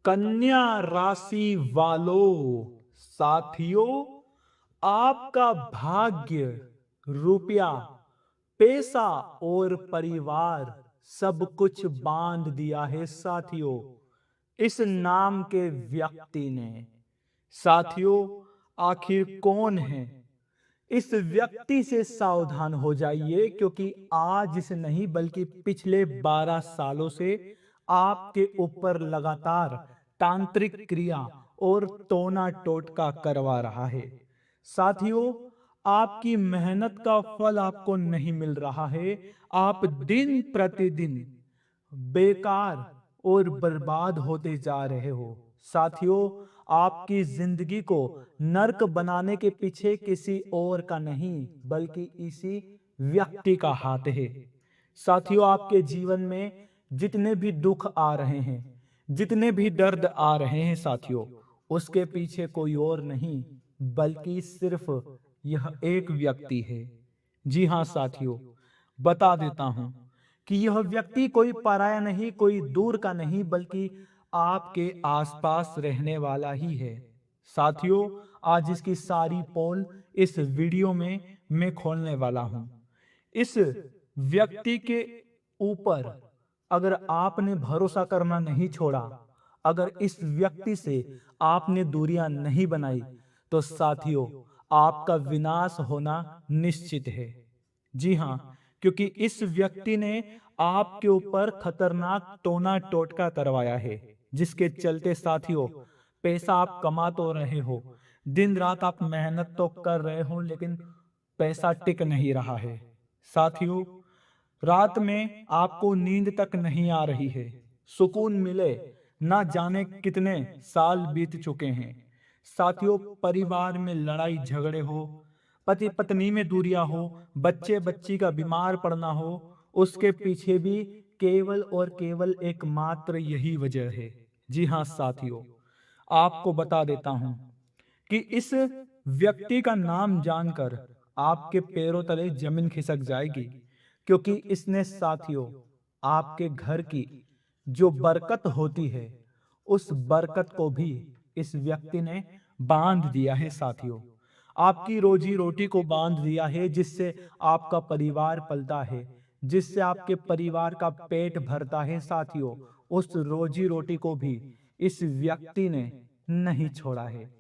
कन्या राशि वालों, साथियों, आपका भाग्य, रुपया, पैसा और परिवार सब कुछ बांध दिया है साथियों, इस नाम के व्यक्ति ने। साथियों, आखिर कौन है? इस व्यक्ति से सावधान हो जाइए, क्योंकि आज से नहीं बल्कि पिछले 12 सालों से आपके ऊपर लगातार तांत्रिक क्रिया और टोना टोटका करवा रहा है। साथियों, आपकी मेहनत का फल आपको नहीं मिल रहा है। आप दिन प्रतिदिन बेकार और बर्बाद होते जा रहे हो। साथियों, आपकी जिंदगी को नर्क बनाने के पीछे किसी और का नहीं बल्कि इसी व्यक्ति का हाथ है। साथियों, आपके जीवन में जितने भी दुख आ रहे हैं, जितने भी दर्द आ रहे हैं साथियों, उसके पीछे कोई और नहीं बल्कि सिर्फ यह एक व्यक्ति है। जी हाँ साथियों, बता देता हूं कि यह व्यक्ति कोई पराया नहीं, कोई दूर का नहीं, बल्कि आपके आसपास रहने वाला ही है। साथियों, आज इसकी सारी पोल इस वीडियो में मैं खोलने वाला हूं। इस व्यक्ति के ऊपर अगर आपने भरोसा करना नहीं छोड़ा, अगर इस व्यक्ति से आपने दूरियां नहीं बनाई, तो साथियों, आपका विनाश होना निश्चित है। जी हाँ, क्योंकि इस व्यक्ति ने आपके ऊपर खतरनाक टोना टोटका करवाया है, जिसके चलते साथियों, पैसा आप कमा तो रहे हो, दिन रात आप मेहनत तो कर रहे हो, लेकिन पैसा टिक नहीं रहा है। साथियों, रात में आपको नींद तक नहीं आ रही है, सुकून मिले ना जाने कितने साल बीत चुके हैं। साथियों, परिवार में लड़ाई झगड़े हो, पति पत्नी में दूरियां हो, बच्चे बच्ची का बीमार पड़ना हो, उसके पीछे भी केवल और केवल एकमात्र यही वजह है। जी हाँ साथियों, आपको बता देता हूं कि इस व्यक्ति का नाम जानकर आपके पैरों तले जमीन खिसक जाएगी, क्योंकि इसने साथियों, आपके घर की जो बरकत होती है, उस बरकत को भी इस व्यक्ति ने बांध दिया है साथियों। आपकी रोजी रोटी को बांध दिया है, जिससे आपका परिवार पलता है, जिससे आपके परिवार का पेट भरता है साथियों, उस रोजी रोटी को भी इस व्यक्ति ने नहीं छोड़ा है।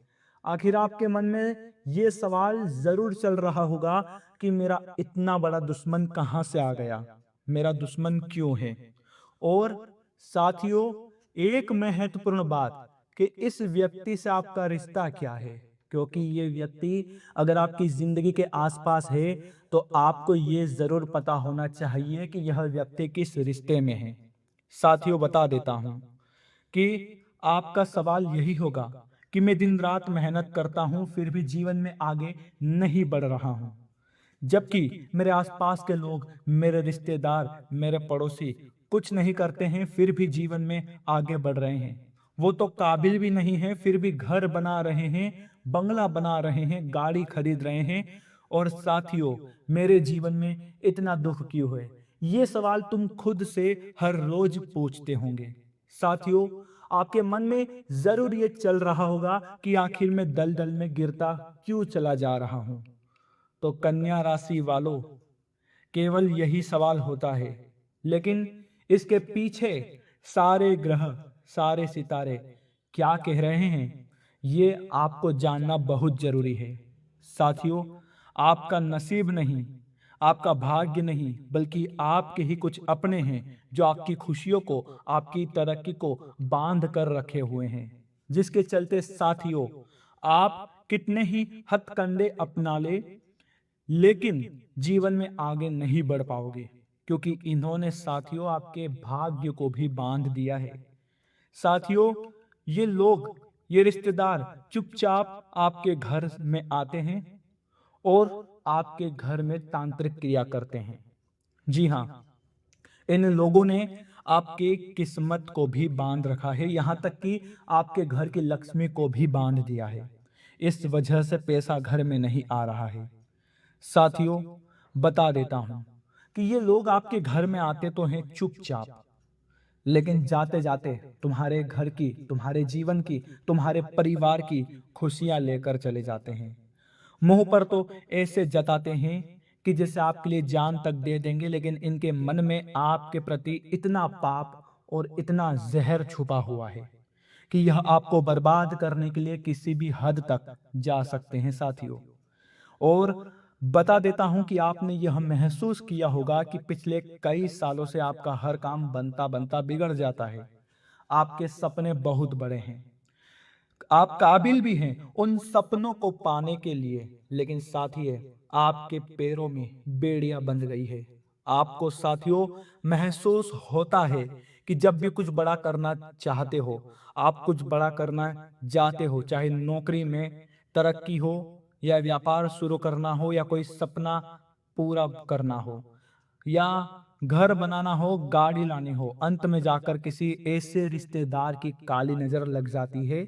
आखिर आपके मन में ये सवाल जरूर चल रहा होगा कि मेरा इतना बड़ा दुश्मन कहां से आ गया, मेरा दुश्मन क्यों है? और साथियों, एक महत्वपूर्ण बात कि इस व्यक्ति से आपका रिश्ता क्या है, क्योंकि ये व्यक्ति अगर आपकी जिंदगी के आसपास है, तो आपको ये जरूर पता होना चाहिए कि यह व्यक्ति किस रिश्ते में है। साथियों, बता देता हूं कि आपका सवाल यही होगा कि मैं दिन रात मेहनत करता हूं, फिर भी जीवन में आगे नहीं बढ़ रहा हूं, जबकि मेरे आसपास के लोग, मेरे रिश्तेदार, मेरे पड़ोसी कुछ नहीं करते हैं, फिर भी जीवन में आगे बढ़ रहे हैं। वो तो काबिल भी नहीं है, फिर भी घर बना रहे हैं, बंगला बना रहे हैं, गाड़ी खरीद रहे हैं। और साथियों, मेरे जीवन में इतना दुख क्यों है? ये सवाल तुम खुद से हर रोज पूछते होंगे। साथियों, आपके मन में जरूर ये चल रहा होगा कि आखिर मैं दलदल में गिरता क्यों चला जा रहा हूं। तो कन्या राशि वालों, केवल यही सवाल होता है, लेकिन इसके पीछे सारे ग्रह, सारे सितारे क्या कह रहे हैं, ये आपको जानना बहुत जरूरी है। साथियों, आपका नसीब नहीं, आपका भाग्य नहीं, बल्कि आपके ही कुछ अपने हैं जो आपकी खुशियों को, आपकी तरक्की को बांध कर रखे हुए हैं, जिसके चलते साथियों, आप कितने ही हथकंडे अपना ले, लेकिन जीवन में आगे नहीं बढ़ पाओगे, क्योंकि इन्होंने साथियों आपके भाग्य को भी बांध दिया है। साथियों, ये लोग, ये रिश्तेदार चुपचाप आपके घर में आते हैं और आपके घर में तांत्रिक क्रिया करते हैं। जी हाँ, इन लोगों ने आपके किस्मत को भी बांध रखा है, यहाँ तक कि आपके घर की लक्ष्मी को भी बांध दिया है। इस वजह से पैसा घर में नहीं आ रहा है। साथियों, बता देता हूं कि ये लोग आपके घर में आते तो हैं चुपचाप, लेकिन जाते जाते तुम्हारे घर की, तुम्हारे जीवन की, तुम्हारे परिवार की खुशियां लेकर चले जाते हैं। मुंह पर तो ऐसे जताते हैं कि जैसे आपके लिए जान तक दे देंगे, लेकिन इनके मन में आपके प्रति इतना पाप और इतना जहर छुपा हुआ है कि यह आपको बर्बाद करने के लिए किसी भी हद तक जा सकते हैं साथियों। और बता देता हूं कि आपने यह महसूस किया होगा कि पिछले कई सालों से आपका हर काम बनता बनता बिगड़ जाता है। आपके सपने बहुत बड़े हैं, आप काबिल भी हैं उन सपनों को पाने के लिए, लेकिन साथियों आपके पैरों में बेड़ियां बंध गई है। आपको साथियों महसूस होता है कि जब भी कुछ बड़ा करना चाहते हो, आप कुछ बड़ा करना जाते हो, चाहे नौकरी में तरक्की हो या व्यापार शुरू करना हो या कोई सपना पूरा करना हो या घर बनाना हो, गाड़ी लानी हो, अंत में जाकर किसी ऐसे रिश्तेदार की काली नजर लग जाती है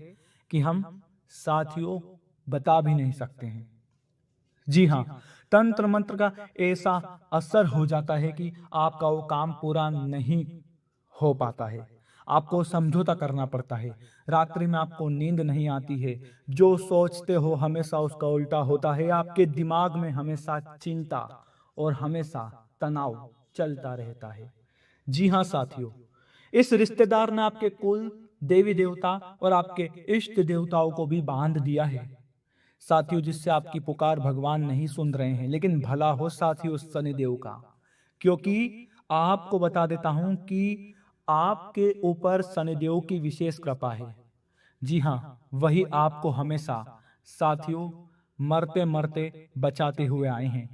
कि हम साथियों बता भी नहीं सकते हैं। जी हाँ, तंत्र मंत्र का ऐसा असर हो जाता है कि आपका वो काम पूरा नहीं हो पाता है। आपको समझौता करना पड़ता है। रात्रि में आपको नींद नहीं आती है। जो सोचते हो हमेशा उसका उल्टा होता है। आपके दिमाग में हमेशा चिंता और हमेशा तनाव चलता रहता है। जी हाँ साथियों, इस रिश्तेदार ने आपके कुल देवी देवता और आपके इष्ट देवताओं को भी बांध दिया है साथियों, जिससे आपकी पुकार भगवान नहीं सुन रहे हैं। लेकिन भला हो साथियों उस शनिदेव का, क्योंकि आपको बता देता हूं कि आपके ऊपर शनिदेव की विशेष कृपा है। जी हाँ, वही आपको हमेशा साथियों मरते मरते बचाते हुए आए हैं।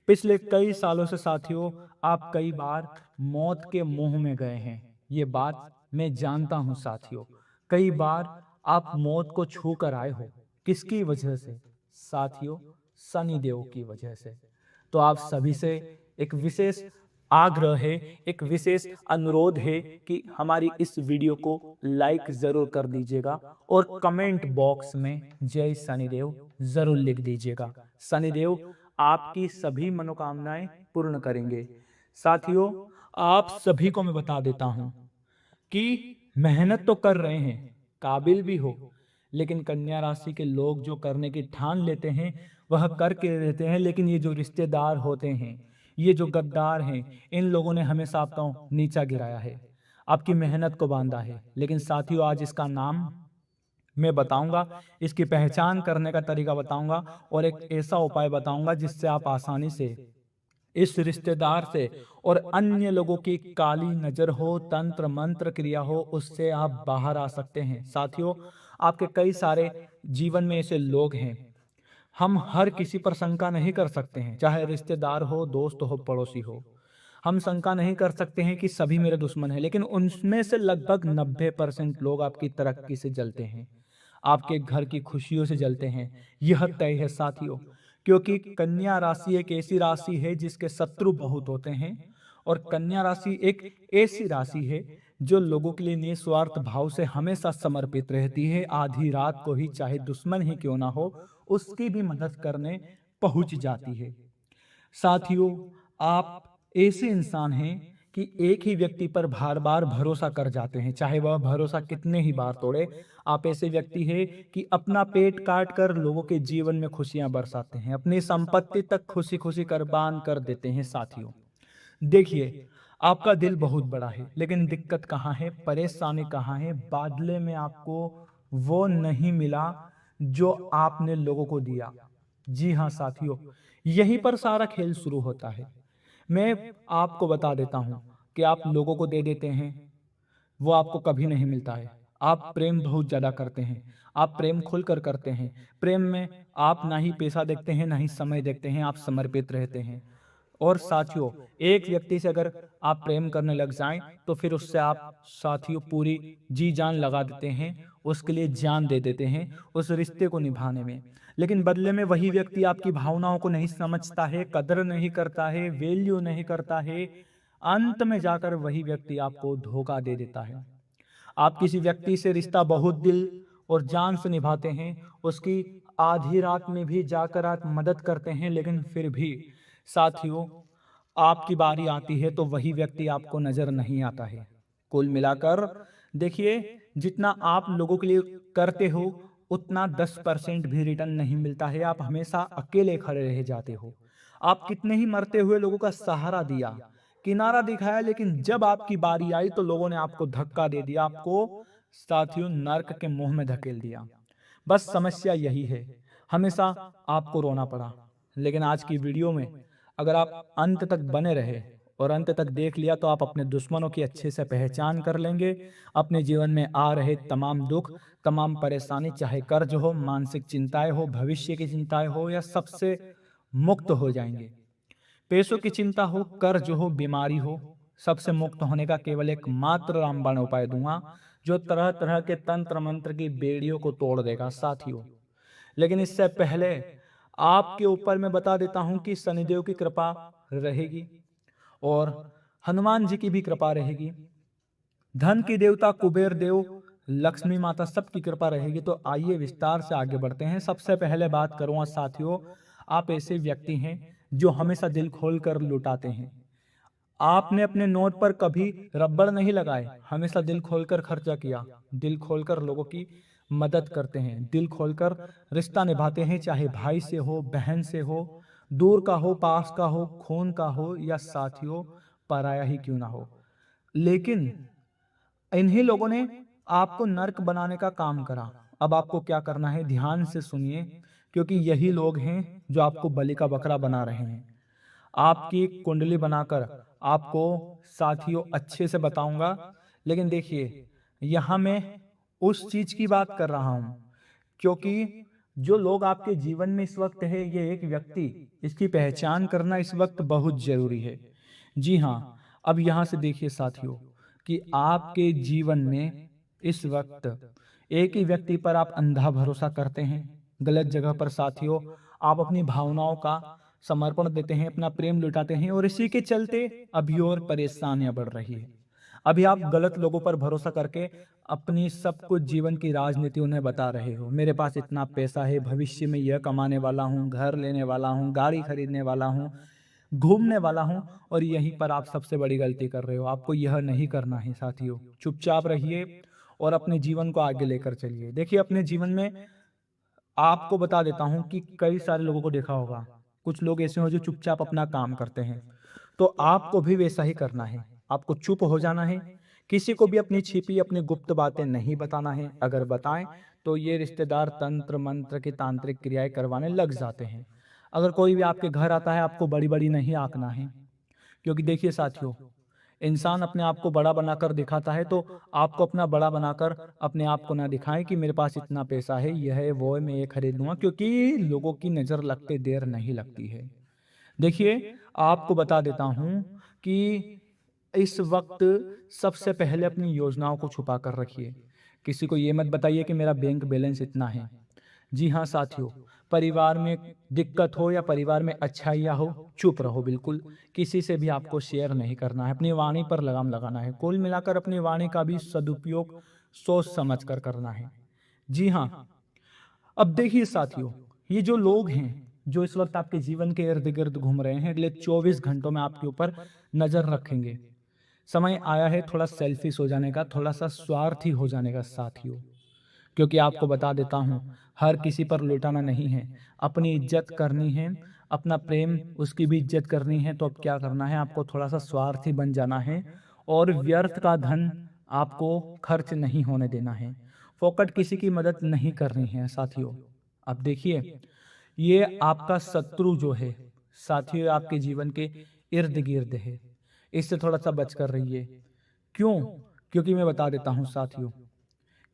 पिछले कई सालों से साथियों आप कई बार मौत के मुंह में गए हैं। ये बात मैं जानता हूं साथियों। कई बार आप मौत को छू कर आए हो। किसकी वजह से? साथियों शनि देव की वजह से। तो आप सभी से एक विशेष आग्रह है, एक विशेष अनुरोध है कि हमारी इस वीडियो को लाइक जरूर कर दीजिएगा और कमेंट बॉक्स में जय शनिदेव जरूर लिख दीजिएगा। शनिदेव आपकी सभी मनोकामनाएं पूर्ण करेंगे। साथियों आप सभी को मैं बता देता हूं कि मेहनत तो कर रहे हैं, काबिल भी हो, लेकिन कन्या राशि के लोग जो करने की ठान लेते हैं वह करके रहते हैं। लेकिन ये जो रिश्तेदार होते हैं, ये जो गद्दार हैं, इन लोगों ने हमेशा आपको नीचा गिराया है, आपकी मेहनत को बांधा है। लेकिन साथियों आज इसका नाम मैं बताऊंगा, इसकी पहचान करने का तरीका बताऊंगा और एक ऐसा उपाय बताऊंगा जिससे आप आसानी से इस रिश्तेदार से और अन्य लोगों की काली नजर हो, तंत्र मंत्र क्रिया हो, उससे आप बाहर आ सकते हैं। साथियों आपके कई सारे जीवन में ऐसे लोग हैं, हम हर किसी पर शंका नहीं कर सकते हैं, चाहे रिश्तेदार हो, दोस्त हो, पड़ोसी हो। हम शंका नहीं कर सकते हैं कि सभी मेरे दुश्मन हैं, लेकिन उनमें से लगभग 90% लोग आपकी तरक्की से जलते हैं, आपके घर की खुशियों से जलते हैं। यह तय है साथियों, क्योंकि कन्या राशि एक ऐसी राशि है जिसके शत्रु बहुत होते हैं और कन्या राशि एक ऐसी राशि है जो लोगों के लिए निस्वार्थ भाव से हमेशा समर्पित रहती है। आधी रात को ही चाहे दुश्मन ही क्यों ना हो, उसकी भी मदद करने पहुंच जाती है। साथियों आप ऐसे इंसान हैं कि एक ही व्यक्ति पर बार बार भरोसा कर जाते हैं, चाहे वह भरोसा कितने ही बार तोड़े। आप ऐसे व्यक्ति हैं कि अपना पेट काट कर लोगों के जीवन में खुशियां बरसाते हैं, अपनी संपत्ति तक खुशी खुशी कुर्बान कर देते हैं। साथियों देखिए आपका दिल बहुत बड़ा है, लेकिन दिक्कत कहाँ है, परेशानी कहाँ है? बादले में आपको वो नहीं मिला जो आपने लोगों को दिया। जी हाँ साथियों, यहीं पर सारा खेल शुरू होता है। मैं आपको बता देता हूं कि आप लोगों को दे देते हैं, वो आपको कभी नहीं मिलता है। आप प्रेम बहुत ज्यादा करते हैं, आप प्रेम खुलकर करते हैं। प्रेम में आप ना ही पैसा देखते हैं ना ही समय देखते हैं, आप समर्पित रहते हैं। और साथियों एक व्यक्ति से अगर आप प्रेम करने लग जाएं तो फिर उससे आप साथियों पूरी जी जान लगा देते हैं, उसके लिए जान दे देते हैं उस रिश्ते को निभाने में। लेकिन बदले में वही व्यक्ति आपकी भावनाओं को नहीं समझता है, कदर नहीं करता है, वैल्यू नहीं करता है। अंत में जाकर वही व्यक्ति आपको धोखा दे देता है। आप किसी व्यक्ति से रिश्ता बहुत दिल और जान से निभाते हैं, उसकी आधी रात में भी जाकर आप मदद करते हैं, लेकिन फिर भी साथियों आपकी बारी आती है तो वही व्यक्ति आपको नजर नहीं आता है। कुल मिलाकर देखिए, जितना आप लोगों के लिए करते हो उतना 10% भी रिटर्न नहीं मिलता है। आप हमेशा अकेले खड़े रह जाते हो। आप कितने ही मरते हुए लोगों का सहारा दिया, किनारा दिखाया, लेकिन जब आपकी बारी आई तो लोगों ने आपको धक्का दे दिया, आपको साथियों नर्क के मुंह में धकेल दिया। बस समस्या यही है, हमेशा आपको रोना पड़ा। लेकिन आज की वीडियो में अगर आप अंत तक बने रहे और अंत तक देख लिया तो आप अपने दुश्मनों की अच्छे से पहचान कर लेंगे। अपने जीवन में आ रहे तमाम दुख, तमाम परेशानी, चाहे कर्ज हो, मानसिक चिंताएं हो, भविष्य की चिंताएं हो, या सबसे मुक्त हो जाएंगे। पैसों की चिंता हो, कर्ज हो, बीमारी हो, सबसे मुक्त होने का केवल एक मात्र रामबाण उपाय दूंगा, जो तरह तरह के तंत्र मंत्र की बेड़ियों को तोड़ देगा साथियों। लेकिन इससे पहले आपके ऊपर मैं बता देता हूं कि शनिदेव की कृपा रहेगी और हनुमान जी की भी कृपा रहेगी। धन की देवता कुबेर देव, लक्ष्मी माता, सबकी कृपा रहेगी। तो आइए विस्तार से आगे बढ़ते हैं। सबसे पहले बात करूंगा साथियों, आप ऐसे व्यक्ति हैं जो हमेशा दिल खोल कर लुटाते हैं। आपने अपने नोट पर कभी रबड़ नहीं लगाए, हमेशा दिल खोलकर खर्चा किया, दिल खोलकर लोगों की मदद करते हैं, दिल खोलकर रिश्ता निभाते हैं, चाहे भाई से हो, बहन से हो, दूर का हो, पास का हो, खून का हो, या साथियों पराया ही क्यों ना हो। लेकिन इन्हीं लोगों ने आपको नर्क बनाने का काम करा। अब आपको क्या करना है, ध्यान से सुनिए, क्योंकि यही लोग हैं जो आपको बलि का बकरा बना रहे हैं। आपकी कुंडली बनाकर आपको साथियों अच्छे से बताऊंगा। लेकिन देखिए, यहां मैं उस चीज की बात कर रहा हूं, क्योंकि जो लोग आपके जीवन में इस वक्त है, ये एक व्यक्ति, इसकी पहचान करना इस वक्त बहुत जरूरी है। जी हाँ, अब यहां से देखिए साथियों कि आपके जीवन में इस वक्त एक ही व्यक्ति पर आप अंधा भरोसा करते हैं, गलत जगह पर साथियों आप अपनी भावनाओं का समर्पण देते हैं, अपना प्रेम लुटाते हैं, और इसी के चलते अभी और परेशानियां बढ़ रही है। अभी आप गलत लोगों पर भरोसा करके अपनी सब कुछ जीवन की राजनीति उन्हें बता रहे हो। मेरे पास इतना पैसा है, भविष्य में यह कमाने वाला हूँ, घर लेने वाला हूँ, गाड़ी खरीदने वाला हूँ, घूमने वाला हूँ, और यहीं पर आप सबसे बड़ी गलती कर रहे हो। आपको यह नहीं करना है साथियों। चुपचाप रहिए और अपने जीवन को आगे लेकर चलिए। देखिए, अपने जीवन में आपको बता देता हूं कि कई सारे लोगों को देखा होगा, कुछ लोग ऐसे हो जो चुपचाप अपना काम करते हैं, तो आपको भी वैसा ही करना है। आपको चुप हो जाना है, किसी को भी अपनी छिपी, अपनी गुप्त बातें नहीं बताना है। अगर बताएं तो ये रिश्तेदार तंत्र मंत्र की तांत्रिक क्रियाएं करवाने लग जाते हैं। अगर कोई भी आपके घर आता है, आपको बड़ी बड़ी नहीं आंकना है, क्योंकि देखिए साथियों, इंसान अपने आप को बड़ा बनाकर दिखाता है, तो आपको अपना बड़ा बनाकर अपने आप को ना दिखाएं कि मेरे पास इतना पैसा है, यह है, वो है, मैं ये खरीद लूंगा, क्योंकि लोगों की नजर लगते देर नहीं लगती है। देखिए, आपको बता देता हूं कि इस वक्त सबसे पहले अपनी योजनाओं को छुपा कर रखिए। किसी को ये मत बताइए कि मेरा बैंक बैलेंस इतना है। जी हाँ साथियों, परिवार में दिक्कत हो या परिवार में अच्छाइयाँ हो, चुप रहो बिल्कुल। किसी से भी आपको शेयर नहीं करना है, अपनी वाणी पर लगाम लगाना है। कुल मिलाकर अपनी वाणी का भी सदुपयोग सोच समझ कर करना है। जी हाँ, अब देखिए साथियों, ये जो लोग हैं जो इस वक्त आपके जीवन के इर्द गिर्द घूम रहे हैं, अगले 24 घंटों में आपके ऊपर नजर रखेंगे। समय आया है थोड़ा सेल्फिश हो जाने का, थोड़ा सा स्वार्थी हो जाने का साथियों। क्योंकि आपको बता देता हूं, हर किसी पर लुटाना नहीं है, अपनी इज्जत करनी है, अपना प्रेम, उसकी भी इज्जत करनी है। तो अब क्या करना है, आपको थोड़ा सा स्वार्थी बन जाना है और व्यर्थ का धन आपको खर्च नहीं होने देना है। फोकट किसी की मदद नहीं करनी है साथियों। अब देखिए, ये आपका शत्रु जो है साथियों, आपके जीवन के इर्द गिर्द है, इससे थोड़ा सा बच कर रहिए। क्यों? क्योंकि मैं बता देता हूं साथियों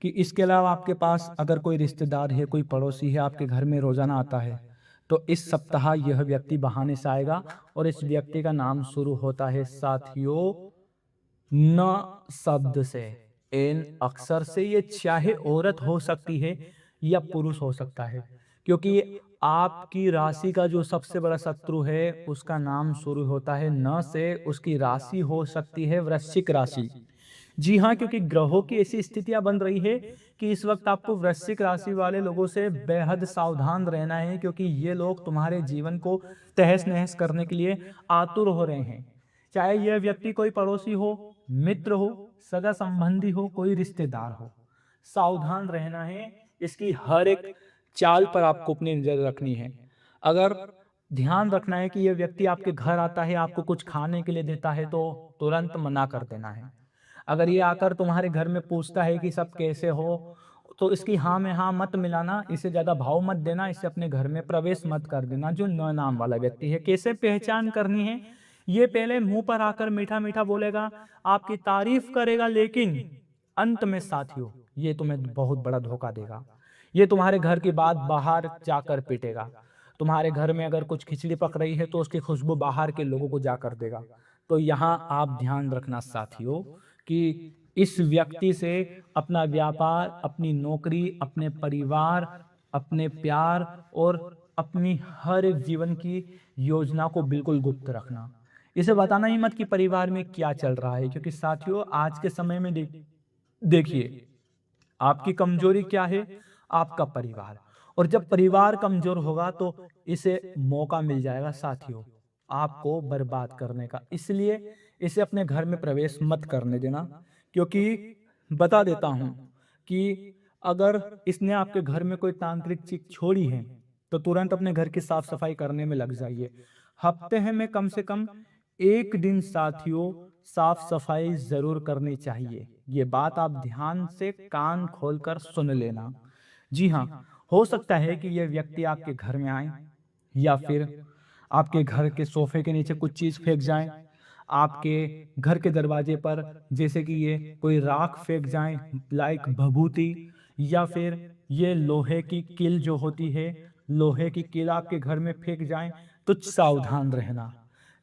कि इसके अलावा आपके पास अगर कोई रिश्तेदार है, कोई पड़ोसी है, आपके घर में रोजाना आता है, तो इस सप्ताह यह व्यक्ति बहाने से आएगा, और इस व्यक्ति का नाम शुरू होता है साथियों न शब्द से, एन अक्षर से। ये चाहे औरत हो सकती है या पुरुष हो सकता है, क्योंकि आपकी राशि का जो सबसे बड़ा शत्रु है उसका नाम शुरू होता है न से। उसकी राशि हो सकती है वृश्चिक राशि। जी हाँ, क्योंकि ग्रहों की ऐसी स्थितियां बन रही है कि इस वक्त आपको वृश्चिक राशि वाले लोगों से बेहद सावधान रहना है, क्योंकि ये लोग तुम्हारे जीवन को तहस नहस करने के लिए आतुर हो रहे हैं। चाहे यह व्यक्ति कोई पड़ोसी हो, मित्र हो, सगा संबंधी हो, कोई रिश्तेदार हो, सावधान रहना है। इसकी हर एक चाल पर आपको अपनी नजर रखनी है। अगर ध्यान रखना है कि ये व्यक्ति आपके घर आता है, आपको कुछ खाने के लिए देता है, तो तुरंत मना कर देना है। अगर ये आकर तुम्हारे घर में पूछता है कि सब कैसे हो, तो इसकी हाँ में हाँ मत मिलाना, इसे ज़्यादा भाव मत देना, इसे अपने घर में प्रवेश मत कर देना। जो न नाम वाला व्यक्ति है, कैसे पहचान करनी है? ये पहले मुंह पर आकर मीठा मीठा बोलेगा, आपकी तारीफ करेगा, लेकिन अंत में साथियों ये तुम्हें बहुत बड़ा धोखा देगा। ये तुम्हारे घर की बात बाहर जाकर पीटेगा। तुम्हारे घर में अगर कुछ खिचड़ी पक रही है तो उसकी खुशबू बाहर के लोगों को जाकर देगा। तो यहाँ आप ध्यान रखना साथियों कि इस व्यक्ति से अपना व्यापार, अपनी नौकरी, अपने परिवार, अपने प्यार और अपनी हर एक जीवन की योजना को बिल्कुल गुप्त रखना। इसे बताना ही मत कि परिवार में क्या चल रहा है, क्योंकि साथियों आज के समय में देखिए आपकी कमजोरी क्या है? आपका परिवार। और जब परिवार कमजोर होगा तो इसे मौका मिल जाएगा साथियों आपको बर्बाद करने का। इसलिए इसे अपने घर में प्रवेश मत करने देना, क्योंकि बता देता हूं कि अगर इसने आपके घर में कोई तांत्रिक चीज छोड़ी है तो तुरंत अपने घर की साफ सफाई करने में लग जाइए। हफ्ते में कम से कम एक दिन साथियों साफ सफाई जरूर करनी चाहिए। ये बात आप ध्यान से कान खोलकर सुन लेना। जी हाँ, हो सकता है कि यह व्यक्ति आपके घर में आए या फिर आपके घर के सोफे के नीचे कुछ चीज फेंक जाए, आपके घर के दरवाजे पर जैसे कि ये कोई राख फेंक जाए लाइक भभूति, या फिर ये लोहे की कील जो होती है, लोहे की कील आपके घर में फेंक जाए, तो सावधान रहना।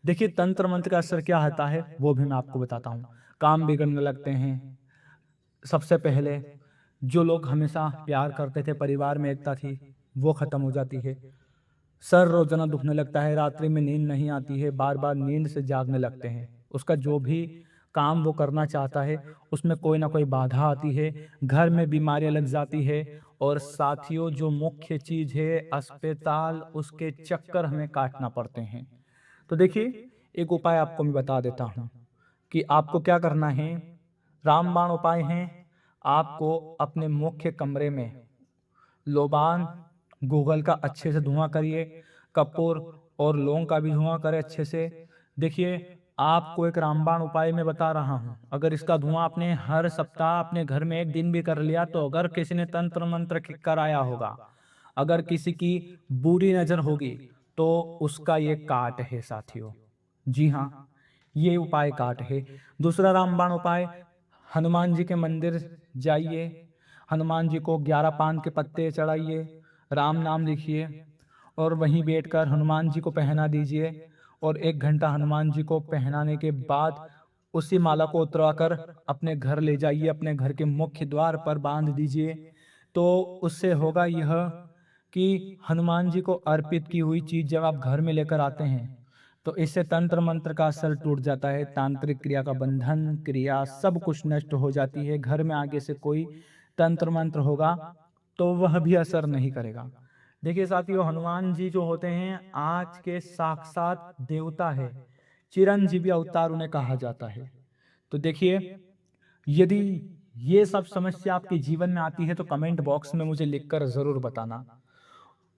देखिए तंत्र मंत्र का असर क्या होता है वो भी मैं आपको बताता हूँ। काम बिगड़ने लगते हैं। सबसे पहले जो लोग हमेशा प्यार करते थे, परिवार में एकता थी, वो खत्म हो जाती है। सर रोजाना दुखने लगता है, रात्रि में नींद नहीं आती है, बार बार नींद से जागने लगते हैं। उसका जो भी काम वो करना चाहता है उसमें कोई ना कोई बाधा आती है, घर में बीमारियां लग जाती है। और साथियों जो मुख्य चीज है अस्पताल, उसके चक्कर हमें काटना पड़ते हैं। तो देखिए एक उपाय आपको मैं बता देता हूँ कि आपको क्या करना है। रामबाण उपाय है। आपको अपने मुख्य कमरे में लोबान गूगल का अच्छे से धुआं करिए, कपूर और लौंग का भी धुआं करें अच्छे से। देखिए आपको एक रामबाण उपाय में बता रहा हूँ, अगर इसका धुआं आपने हर सप्ताह अपने घर में एक दिन भी कर लिया, तो अगर किसी ने तंत्र मंत्र कराया होगा, अगर किसी की बुरी नजर होगी, तो उसका ये काट है साथियों। जी हाँ, ये उपाय काट है। दूसरा रामबाण उपाय, हनुमान जी के मंदिर जाइए, हनुमान जी को 11 पान के पत्ते चढ़ाइए, राम नाम लिखिए और वहीं बैठकर हनुमान जी को पहना दीजिए। और 1 घंटा हनुमान जी को पहनाने के बाद उसी माला को उतराकर अपने घर ले जाइए, अपने घर के मुख्य द्वार पर बांध दीजिए। तो उससे होगा यह कि हनुमान जी को अर्पित की हुई चीज जब आप घर में लेकर आते हैं तो इससे तंत्र मंत्र का असर टूट जाता है, तांत्रिक क्रिया का बंधन क्रिया सब कुछ नष्ट हो जाती है। घर में आगे से कोई तंत्र मंत्र होगा तो वह भी असर नहीं करेगा। देखिए साथियों हनुमान जी जो होते हैं आज के साक्षात देवता है, चिरंजीवी अवतार उन्हें कहा जाता है। तो देखिए यदि ये सब समस्या आपके जीवन में आती है तो कमेंट बॉक्स में मुझे लिखकर जरूर बताना।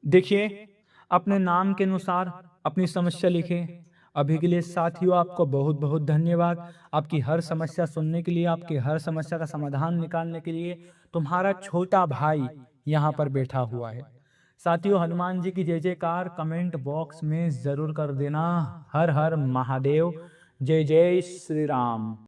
देखिए अपने नाम के अनुसार अपनी समस्या लिखें। अभी के लिए साथियों आपको बहुत बहुत धन्यवाद। आपकी हर समस्या सुनने के लिए, आपकी हर समस्या का समाधान निकालने के लिए तुम्हारा छोटा भाई यहाँ पर बैठा हुआ है। साथियों हनुमान जी की जय जयकार कमेंट बॉक्स में जरूर कर देना। हर हर महादेव, जय जय श्री राम।